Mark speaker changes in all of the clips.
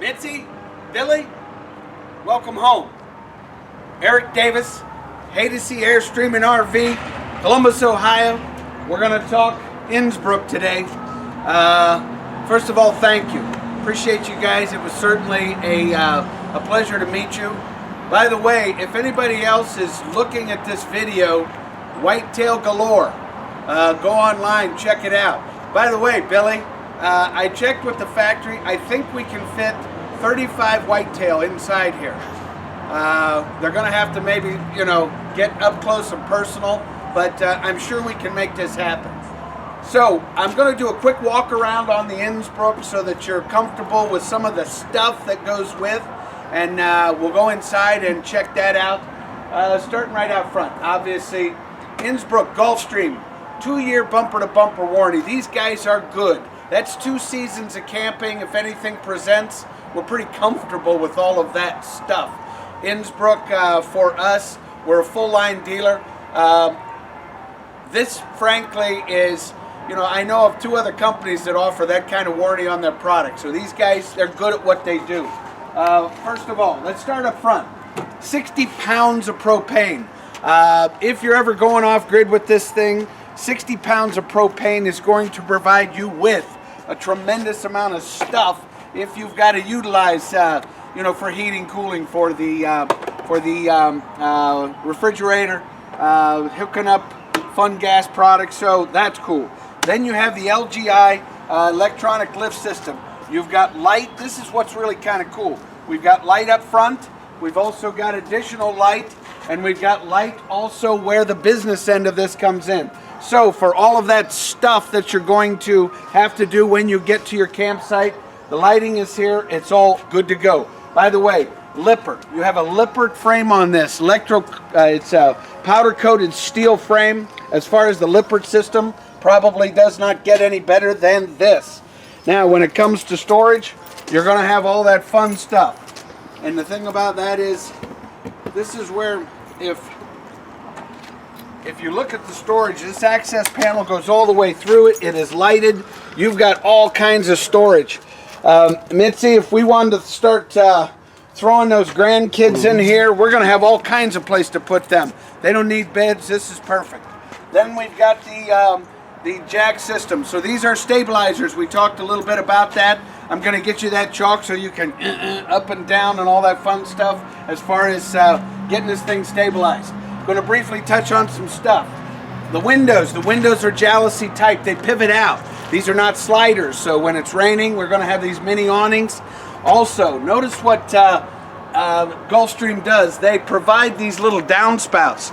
Speaker 1: Mitzi, Billy, welcome home. Eric Davis, Haydocy Airstream and RV, Columbus, Ohio. We're going to talk Innsbruck today. First of all, thank you. Appreciate you guys. It was certainly a pleasure to meet you. By the way, if anybody else is looking at this video, Whitetail Galore, go online, check it out. By the way, Billy, I checked with the factory. I think we can fit 35 whitetail inside here. They're going to have to maybe, get up close and personal, but I'm sure we can make this happen. So I'm going to do a quick walk around on the Innsbruck so that you're comfortable with some of the stuff that goes with, and we'll go inside and check that out. Starting right out front, obviously, Innsbruck Golfstream, 2-year bumper-to-bumper warranty. These guys are good. That's 2 seasons of camping. If anything presents, we're pretty comfortable with all of that stuff. Innsbruck, for us, we're a full-line dealer. This, frankly, is, I know of 2 other companies that offer that kind of warranty on their product. So these guys, they're good at what they do. First of all, let's start up front. 60 pounds of propane. If you're ever going off grid with this thing, 60 pounds of propane is going to provide you with a tremendous amount of stuff if you've got to utilize, for heating, cooling, for the refrigerator, hooking up fun gas products. So that's cool. Then you have the LGI electronic lift system. You've got light. This is what's really kind of cool. We've got light up front. We've also got additional light, and we've got light also where the business end of this comes in. So for all of that stuff that you're going to have to do when you get to your campsite, the lighting is here. It's all good to go. By the way, Lippert. You have a Lippert frame on this. It's a powder-coated steel frame. As far as the Lippert system, probably does not get any better than this. Now, when it comes to storage, you're going to have all that fun stuff. And the thing about that is, this is where, if you look at the storage, this access panel goes all the way through it. It is lighted. You've got all kinds of storage. Mitzi, if we wanted to start throwing those grandkids in here, we're going to have all kinds of place to put them. They don't need beds. This is perfect. Then we've got the jack system. So these are stabilizers. We talked a little bit about that. I'm going to get you that chalk so you can up and down and all that fun stuff as far as getting this thing stabilized. I'm going to briefly touch on some stuff. The windows are Haydocy type. They pivot out. These are not sliders, so when it's raining, we're going to have these mini awnings. Also, notice what Golfstream does. They provide these little downspouts.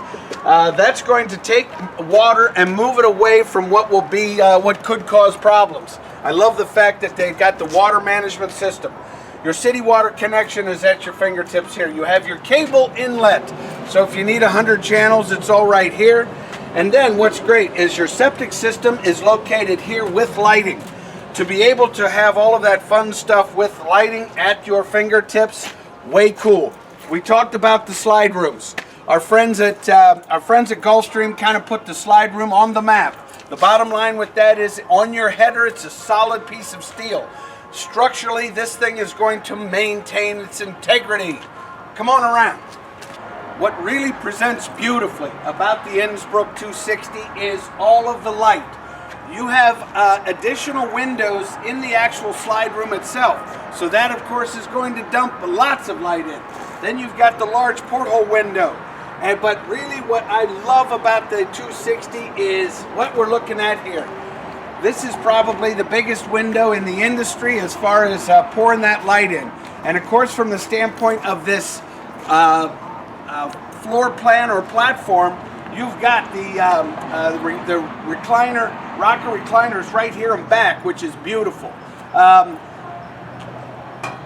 Speaker 1: That's going to take water and move it away from what will be what could cause problems. I love the fact that they've got the water management system. Your city water connection is at your fingertips here. You have your cable inlet. So if you need 100 channels, it's all right here. And then what's great is your septic system is located here with lighting. To be able to have all of that fun stuff with lighting at your fingertips, way cool. We talked about the slide rooms. Our friends at Golfstream kind of put the slide room on the map. The bottom line with that is on your header, it's a solid piece of steel. Structurally, this thing is going to maintain its integrity. Come on around. What really presents beautifully about the Innsbruck 260 is all of the light. You have additional windows in the actual slide room itself. So that, of course, is going to dump lots of light in. Then you've got the large porthole window. But really what I love about the 260 is what we're looking at here. This is probably the biggest window in the industry as far as pouring that light in. And of course, from the standpoint of this floor plan or platform, you've got the recliner, rocker recliners right here and back, which is beautiful.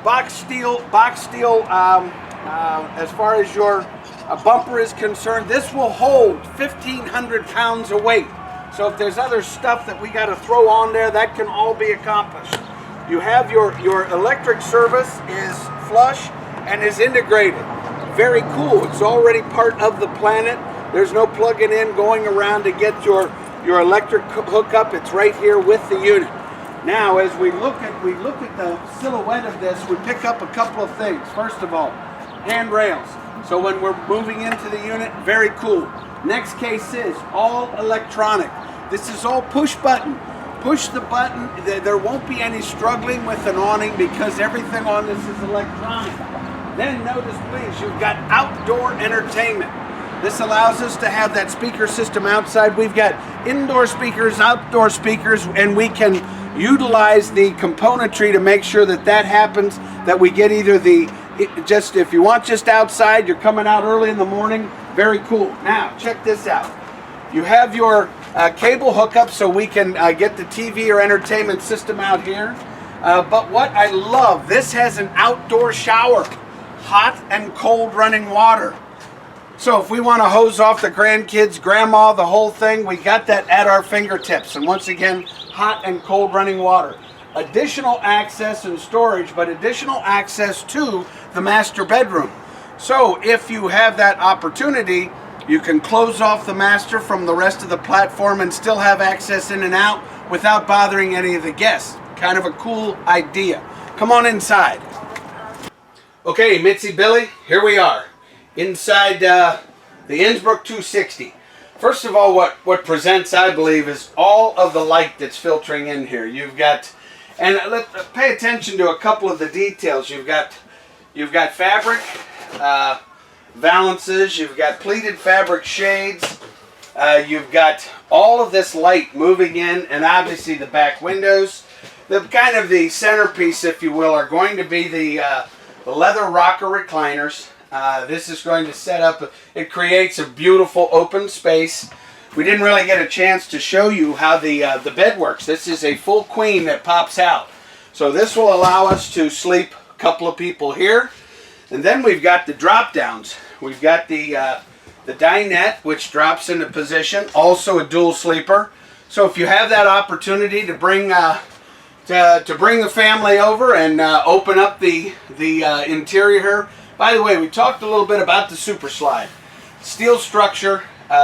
Speaker 1: Box steel. As far as your bumper is concerned, this will hold 1,500 pounds of weight. So if there's other stuff that we got to throw on there, that can all be accomplished. You have your electric service is flush and is integrated. Very cool. It's already part of the planet. There's no plugging in, going around to get your electric hookup. It's right here with the unit. Now, as we look at the silhouette of this, we pick up a couple of things. First of all, handrails. So when we're moving into the unit, very cool. Next case is all electronic. This is all push button. Push the button. There won't be any struggling with an awning because everything on this is electronic. Then notice, please, you've got outdoor entertainment. This allows us to have that speaker system outside. We've got indoor speakers, outdoor speakers, and we can utilize the componentry to make sure that that happens, that we get either if you want just outside, you're coming out early in the morning, very cool. Now, check this out. You have your cable hookup so we can get the TV or entertainment system out here. But what I love, this has an outdoor shower, hot and cold running water. So if we want to hose off the grandkids, grandma, the whole thing, we got that at our fingertips. And once again, hot and cold running water. Additional access and storage, but additional access to the master bedroom. So if you have that opportunity, you can close off the master from the rest of the platform and still have access in and out without bothering any of the guests. Kind of a cool idea. Come on inside. Okay, Mitzi, Billy, here we are. Inside the Innsbruck 260. First of all, what presents, I believe, is all of the light that's filtering in here. You've got, and let's pay attention to a couple of the details. You've got fabric valances. You've got pleated fabric shades. You've got all of this light moving in, and obviously the back windows. The centerpiece, if you will, are going to be the leather rocker recliners. This is going to set up, it creates a beautiful open space. We didn't really get a chance to show you how the bed works. This is a full queen that pops out. So this will allow us to sleep a couple of people here. And then we've got the drop downs. We've got the dinette, which drops into position, also a dual sleeper. So if you have that opportunity to bring the family over and open up the interior here. By the way, we talked a little bit about the Super Slide. Steel structure.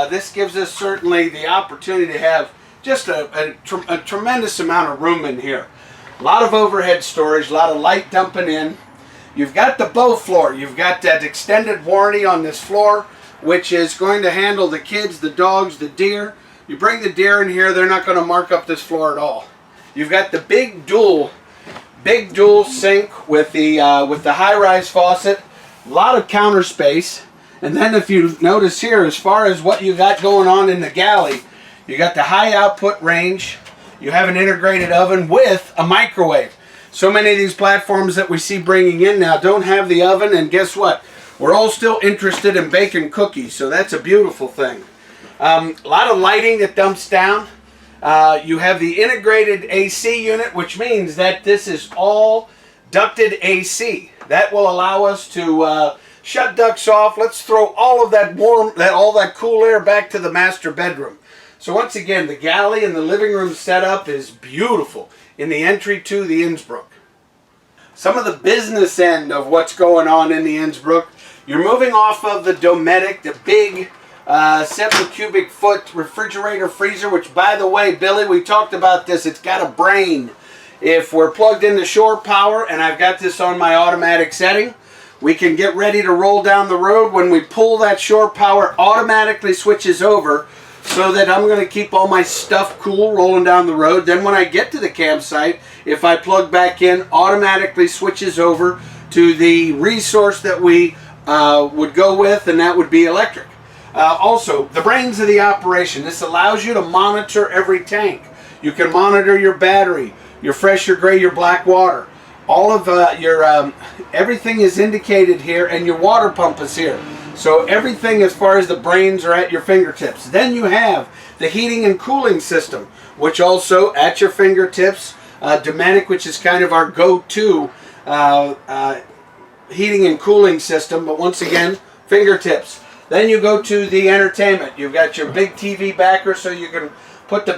Speaker 1: This gives us certainly the opportunity to have just a tremendous amount of room in here. A lot of overhead storage, a lot of light dumping in. You've got the bow floor. You've got that extended warranty on this floor, which is going to handle the kids, the dogs, the deer. You bring the deer in here, they're not going to mark up this floor at all. You've got the big dual sink with the high-rise faucet. A lot of counter space. And then if you notice here, as far as what you got going on in the galley, you got the high output range. You have an integrated oven with a microwave. So many of these platforms that we see bringing in now don't have the oven, and guess what? We're all still interested in baking cookies, so that's a beautiful thing. A lot of lighting that dumps down. You have the integrated AC unit, which means that this is all ducted AC. That will allow us to shut ducts off. Let's throw all of that all that cool air back to the master bedroom. So once again, the galley and the living room setup is beautiful in the entry to the Innsbruck. Some of the business end of what's going on in the Innsbruck, you're moving off of the Dometic, the big 7 cubic foot refrigerator freezer, which, by the way, Billy, we talked about this. It's got a brain. If we're plugged into shore power, and I've got this on my automatic setting, we can get ready to roll down the road. When we pull that shore power, automatically switches over so that I'm going to keep all my stuff cool rolling down the road. Then when I get to the campsite, if I plug back in, automatically switches over to the resource that we would go with, and that would be electric. Also, the brains of the operation. This allows you to monitor every tank. You can monitor your battery, your fresh, your gray, your black water. All of everything is indicated here, and your water pump is here. So everything as far as the brains are at your fingertips. Then you have the heating and cooling system, which also at your fingertips. Dometic, which is kind of our go-to heating and cooling system, but once again, fingertips. Then you go to the entertainment. You've got your big TV backer, so you can put the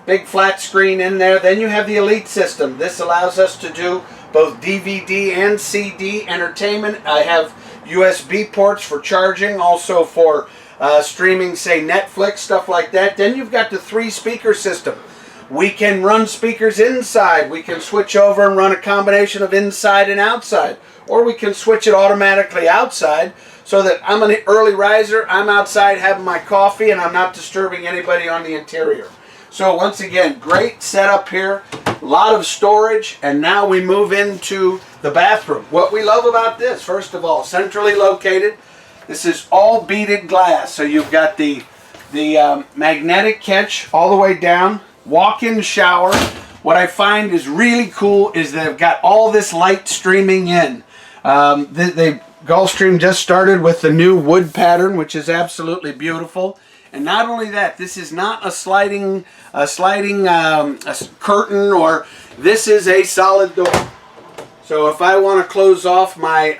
Speaker 1: big flat screen in there. Then you have the Elite system. This allows us to do both DVD and CD entertainment. I have USB ports for charging, also for streaming, say Netflix, stuff like that. Then you've got the 3 speaker system. We can run speakers inside. We can switch over and run a combination of inside and outside. Or we can switch it automatically outside so that I'm an early riser, I'm outside having my coffee, and I'm not disturbing anybody on the interior. So once again, great setup here, a lot of storage, and now we move into the bathroom. What we love about this, first of all, centrally located. This is all beaded glass, so you've got the magnetic catch all the way down, walk-in shower. What I find is really cool is they've got all this light streaming in. Golfstream just started with the new wood pattern, which is absolutely beautiful. And not only that, this is not a sliding curtain, or this is a solid door. So if I want to close off my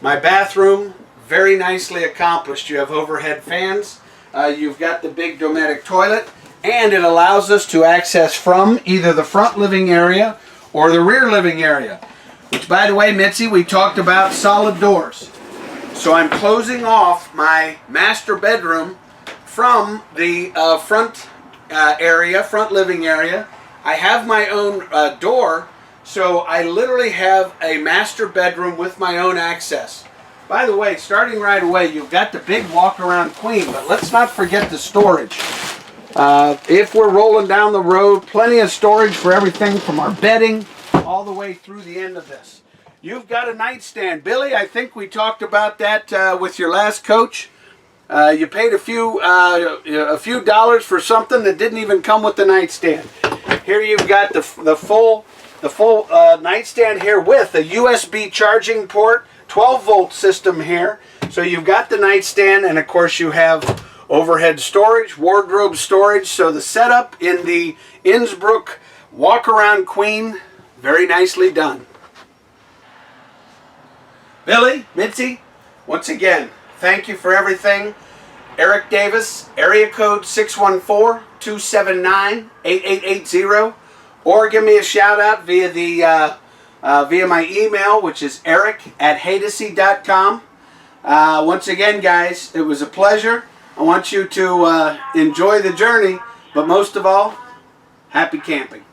Speaker 1: my bathroom, very nicely accomplished. You have overhead fans. You've got the big Dometic toilet, and it allows us to access from either the front living area or the rear living area. Which, by the way, Mitzi, we talked about solid doors. So I'm closing off my master bedroom from the front living area. I have my own door, so I literally have a master bedroom with my own access. By the way, starting right away, you've got the big walk-around queen, but let's not forget the storage. If we're rolling down the road, plenty of storage for everything from our bedding all the way through the end of this. You've got a nightstand. Billy, I think we talked about that with your last coach. You paid a few dollars for something that didn't even come with the nightstand. Here you've got the full nightstand here with a USB charging port, 12-volt system here. So you've got the nightstand, and of course you have overhead storage, wardrobe storage. So the setup in the Innsbruck walk-around queen, very nicely done. Billy, Mitzi, once again, thank you for everything. Eric Davis, area code 614-279-8880, or give me a shout out via my email, which is eric@haydocy.com. Once again, guys, it was a pleasure. I want you to enjoy the journey, but most of all, happy camping.